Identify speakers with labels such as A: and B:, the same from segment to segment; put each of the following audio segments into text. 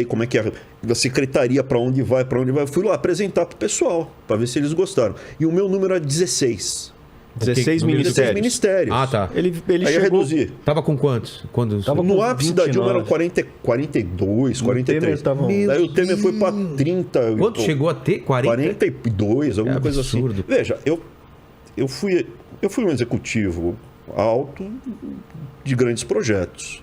A: como é que é a secretaria, para onde vai. Eu fui lá apresentar pro pessoal, para ver se eles gostaram. E o meu número era 16.
B: 16 ministérios.
A: Ah,
B: tá. Ele
A: aí eu reduzi.
C: Tava com quantos?
A: Tava no ápice da Dilma eram 42, 43. Daí o Temer foi para 30.
C: Quanto chegou a ter?
A: 42, alguma coisa assim. Veja, eu fui um executivo alto de grandes projetos.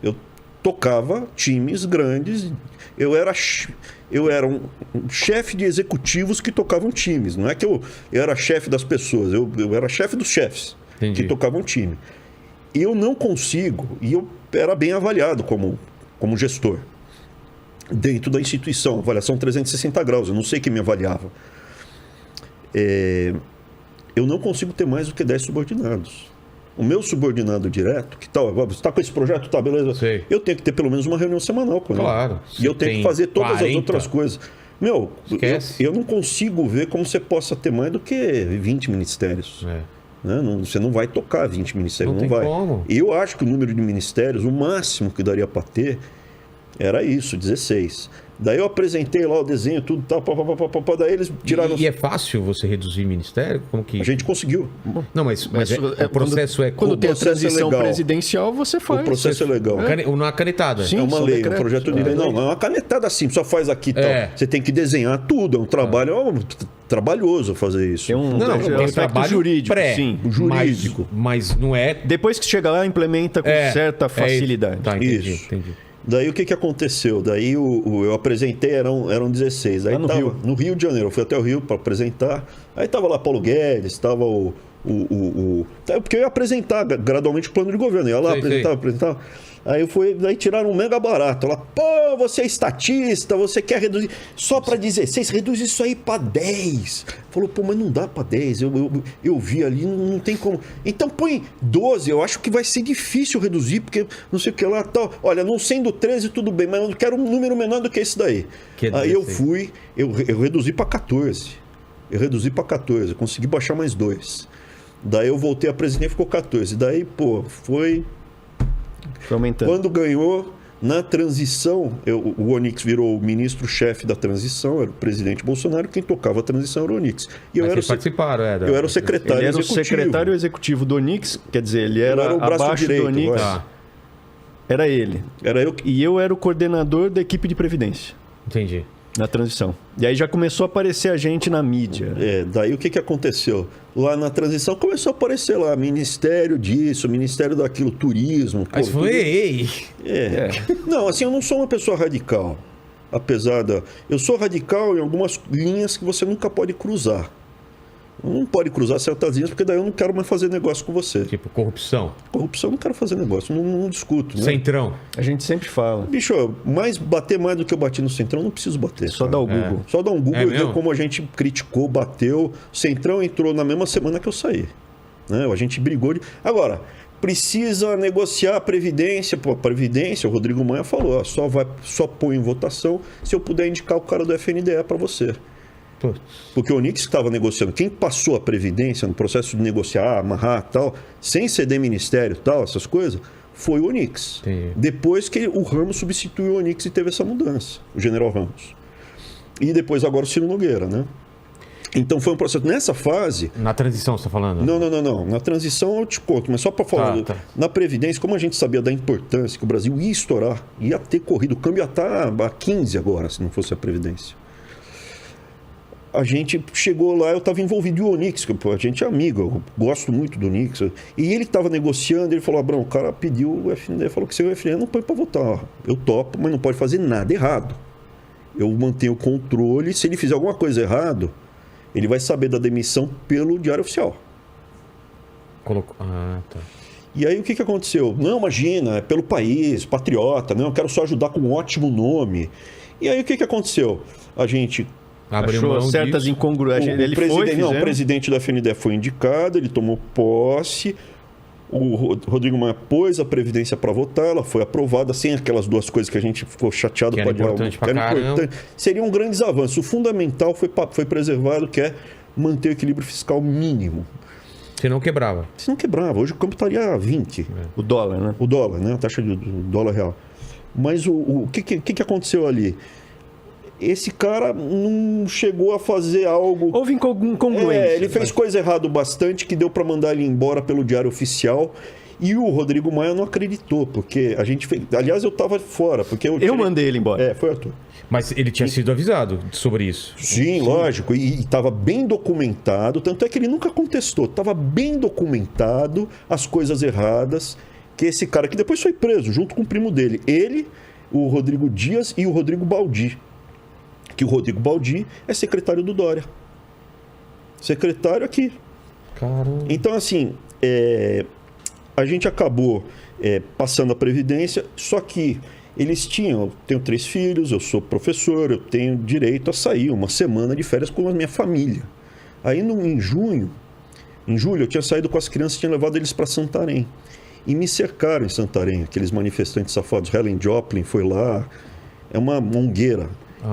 A: Eu tocava times grandes. Eu era um chefe de executivos que tocavam times. Não é que eu era chefe das pessoas, eu era chefe dos chefes. Entendi. Que tocavam time. Eu não consigo, e eu era bem avaliado como gestor dentro da instituição, avaliação 360 graus, eu não sei quem me avaliava. Eu não consigo ter mais do que 10 subordinados. O meu subordinado direto, que tal, você está com esse projeto, tá, beleza?
C: Sei.
A: Eu tenho que ter pelo menos uma reunião semanal com ele.
C: Claro.
A: E eu tenho que fazer todas 40. As outras coisas. Meu, eu não consigo ver como você possa ter mais do que 20 ministérios. Né? Você não vai tocar 20 ministérios, não vai.
C: Como.
A: Eu acho que o número de ministérios, o máximo que daria para ter, era isso, 16. Daí eu apresentei lá o desenho, tudo tal, daí eles tiraram...
C: E é fácil você reduzir ministério? Como que...
A: A gente conseguiu.
C: Não, mas o processo
B: quando tem a transição presidencial, você faz.
A: O processo é legal.
C: Uma canetada.
A: Sim, é uma lei, um projeto de lei. Não, é uma canetada assim, só faz aqui e tal. Você tem que desenhar tudo, é um trabalho... trabalhoso fazer isso.
B: Tem um trabalho
C: jurídico,
B: sim.
A: Jurídico.
C: Mas não é...
B: Depois que chega lá, implementa com certa facilidade.
C: Tá, entendi.
A: Daí o que aconteceu? Daí eu apresentei, eram 16. Aí no Rio de Janeiro, eu fui até o Rio para apresentar. Aí tava lá Paulo Guedes, estava porque eu ia apresentar gradualmente o plano de governo. Eu ia lá apresentar. Aí tiraram um mega barato. Lá, pô, você é estatista, você quer reduzir só para 16, reduz isso aí para 10. Falou, pô, mas não dá para 10. Eu vi ali, não tem como. Então põe 12, eu acho que vai ser difícil reduzir, porque não sei o que lá tal. Olha, não sendo 13, tudo bem, mas eu quero um número menor do que esse daí. Aí eu reduzi para 14. Eu consegui baixar mais 2. Daí eu voltei a apresentar e ficou 14. Daí, pô, foi
B: aumentando.
A: Quando ganhou, na transição, o Onyx virou o ministro-chefe da transição, era o presidente Bolsonaro, quem tocava a transição era o Onyx. E eu era o secretário executivo. Ele era o
B: secretário executivo do Onyx, quer dizer, ele era o braço abaixo direito, do Onyx. Era ele.
A: Era eu.
B: E eu era o coordenador da equipe de previdência.
C: Entendi.
B: Na transição. E aí já começou a aparecer a gente na mídia.
A: Daí o que aconteceu? Lá na transição começou a aparecer lá, ministério disso, ministério daquilo, turismo.
C: Mas foi...
A: Não, assim, eu não sou uma pessoa radical. Apesar da... Eu sou radical em algumas linhas que você nunca pode cruzar. Não pode cruzar certas linhas, porque daí eu não quero mais fazer negócio com você.
C: Tipo, corrupção.
A: Corrupção, eu não quero fazer negócio, não discuto. Né?
C: Centrão.
B: A gente sempre fala.
A: Bicho, bater mais do que eu bati no Centrão, não preciso bater.
B: Só dá o Google.
A: Só dá um Google e ver como a gente criticou, bateu. Centrão entrou na mesma semana que eu saí. Né? A gente brigou de... Agora, precisa negociar a Previdência. Pô, a Previdência, o Rodrigo Maia falou, só põe em votação se eu puder indicar o cara do FNDE para você. Porque o Onyx estava negociando. Quem passou a Previdência no processo de negociar, amarrar tal, sem ceder ministério tal, essas coisas, foi o Onyx.
C: Entendi.
A: Depois que o Ramos substituiu o Onyx e teve essa mudança, o general Ramos. E depois agora o Ciro Nogueira, né? Então foi um processo. Nessa fase...
C: Na transição, você está falando?
A: Não. Na transição eu te conto, mas só para falar. Na Previdência, como a gente sabia da importância que o Brasil ia estourar, ia ter corrido, o câmbio ia estar a 15 agora, se não fosse a Previdência. A gente chegou lá, eu estava envolvido em Onyx, que a gente é amigo, eu gosto muito do Onyx. E ele estava negociando, ele falou, Abrão, o cara pediu o FNDE, falou que se o FNDE não põe para votar. Eu topo, mas não pode fazer nada errado. Eu mantenho o controle, se ele fizer alguma coisa errado, ele vai saber da demissão pelo Diário Oficial.
C: Tá.
A: E aí o que aconteceu? Não, imagina, é pelo país, patriota, não, eu quero só ajudar com um ótimo nome. E aí o que aconteceu? A gente...
B: Achou certas incongruências.
A: O presidente da FNDE foi indicado, ele tomou posse, o Rodrigo Maia pôs a Previdência para votar, ela foi aprovada, sem aquelas duas coisas que a gente ficou chateado.
C: Que era importante pra caramba.
A: Seriam grandes avanços. O fundamental foi preservado, que é manter o equilíbrio fiscal mínimo.
C: Se não quebrava.
A: Hoje o câmbio estaria a 20.
B: O dólar, né?
A: A taxa do dólar real. Mas o que aconteceu ali? Esse cara não chegou a fazer algo...
B: Houve incongruência.
A: Ele fez coisa errada bastante que deu para mandar ele embora pelo Diário Oficial. E o Rodrigo Maia não acreditou, porque a gente fez... Aliás, eu estava fora, porque
B: eu mandei ele embora.
A: Foi Arthur.
C: Mas ele tinha sido avisado sobre isso.
A: Sim, lógico. E estava bem documentado. Tanto é que ele nunca contestou. Estava bem documentado as coisas erradas. Que esse cara, que depois foi preso, junto com o primo dele. Ele, o Rodrigo Dias e o Rodrigo Baldi. Que o Rodrigo Baldi é secretário do Dória. Secretário aqui.
C: Caramba.
A: Então, assim, a gente acabou passando a Previdência, só que eles eu tenho 3 filhos, eu sou professor, eu tenho direito a sair uma semana de férias com a minha família. Aí, em julho, eu tinha saído com as crianças e tinha levado eles para Santarém. E me cercaram em Santarém, aqueles manifestantes safados. Helen Joplin foi lá, é uma mongueira.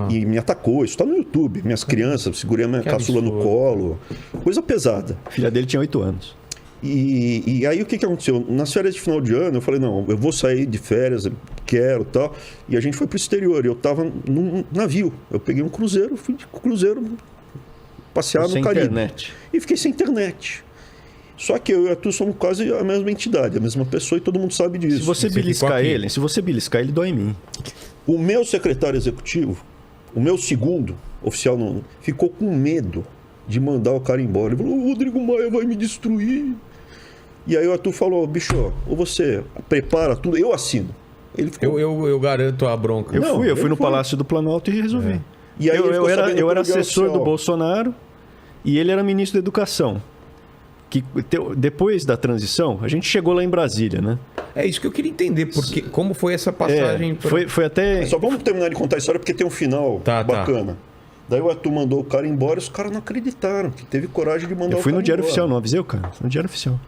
A: E me atacou, isso está no YouTube. Minhas crianças, segurei a minha caçula no colo. Coisa pesada.
B: A filha dele tinha 8 anos.
A: E aí o que aconteceu? Nas férias de final de ano, eu falei, não, eu vou sair de férias, quero e tal. E a gente foi para o exterior. Eu estava num navio. Eu peguei um cruzeiro, fui de cruzeiro passear no Caribe.
B: Internet.
A: E fiquei sem internet. Só que eu e a Tu somos quase a mesma entidade, a mesma pessoa, e todo mundo sabe disso.
B: Se você beliscar ele, dói em mim.
A: O meu secretário executivo, o meu segundo oficial, ficou com medo de mandar o cara embora. Ele falou, o Rodrigo Maia vai me destruir. E aí o Arthur falou, bicho, ou você prepara tudo, eu assino. Ele ficou...
C: eu garanto a bronca.
B: Eu fui no Palácio do Planalto e resolvi.
A: E aí
B: eu era assessor do Bolsonaro e ele era ministro da Educação. Que depois da transição, a gente chegou lá em Brasília, né?
C: É isso que eu queria entender, porque como foi essa passagem...
B: Foi até...
A: Só vamos terminar de contar a história, porque tem um final bacana. Daí o Arthur mandou o cara embora e os caras não acreditaram, que teve coragem de mandar o cara.
B: Eu fui no Diário Oficial, não avisei o cara. Foi no Diário Oficial.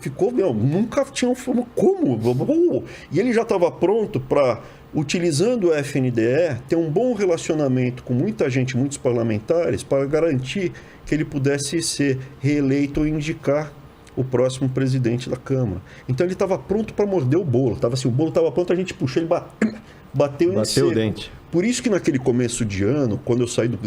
A: Ficou, nunca tinham... Como? E ele já estava pronto para, utilizando o FNDE, ter um bom relacionamento com muita gente, muitos parlamentares, para garantir que ele pudesse ser reeleito ou indicar o próximo presidente da Câmara. Então ele estava pronto para morder o bolo. O bolo estava pronto, a gente puxou, ele bateu
B: o dente.
A: Por isso que naquele começo de ano,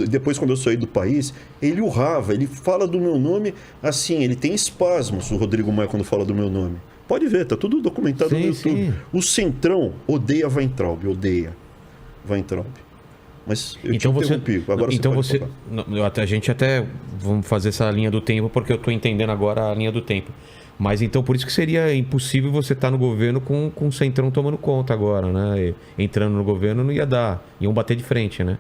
A: depois quando eu saí do país, ele urrava, ele fala do meu nome assim, ele tem espasmos, o Rodrigo Maia, quando fala do meu nome. Pode ver, tá tudo documentado no YouTube.
C: Sim.
A: O Centrão odeia Weintraub. Mas eu
C: então
A: te interrompi. Agora
C: então
A: você
C: a gente até vamos fazer essa linha do tempo, porque eu estou entendendo agora a linha do tempo. Mas então por isso que seria impossível você estar no governo com o Centrão tomando conta agora, né? Entrando no governo não ia dar, iam bater de frente, né?